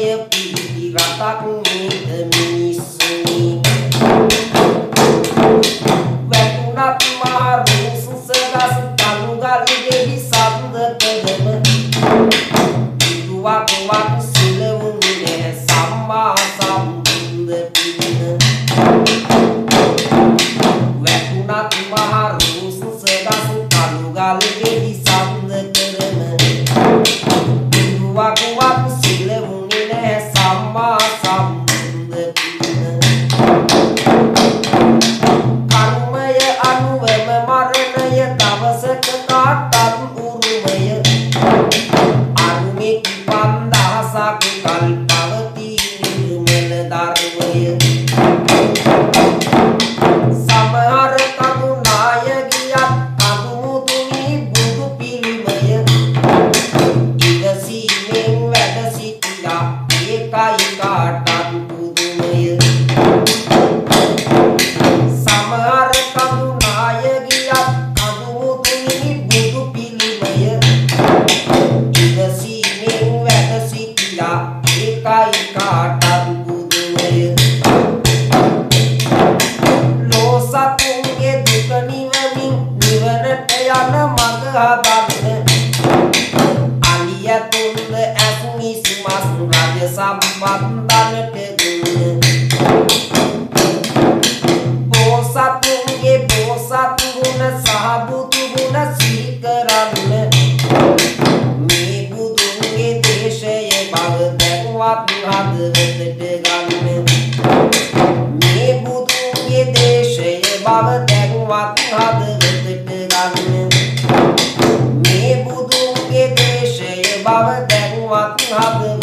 පිහිටි රටක් නේද මිනිස්සුනි වැටුණත් මාරු සුසගස් කනුගල් ගෙඩි සඳ කළම ඉදුවක් වක් සිලවුනේ සම්මා සම්බුද්ධ පිළිම වැටුණත් මාරු සුසගස් කනුගල් ගෙඩි සඳ කළම ඉදුවක් වක් සිලවුනේ සම්මා සම්බුද්ධ පිළිම කර්මය අනුවම මරණය දවසක කාටත් උරුමය අරුමේ 5000ක් කල් පවතී නිර්මල ධර්මය සමහර කඳු නායකියක් කඳුමුතුනි බුදු පිළිමය ඉවසීමෙන් වැඩ සිටියා ඒකයි කාටත් පුදුමය සමහර කඳු නායකියක් කඳුමුතුනි බුදු පිළිමය ඉවසීමෙන් වැඩ සිටියා ඒකයි කාටත් පුදුමය ලෝසතුන්ගේ දුක නිවමින් නිවනට යන මඟ හදන්න අලියතුන්ද ඇස්මිස් මස් රජ සම්බන්ධනට දුන්න බෝසතුන්ගේ බෝසත් ගුණ සහ බුදු ගුණ සිහි කරන්න මේ බුදුන්ගේ දේශය බව දැන්වත් හදවතට ගන්න මේ බුදුන්ගේ දේශය බව දැන්වත් හදවතට ගන්න මේ බුදුන්ගේ දේශය බව දැන්වත් හදවතට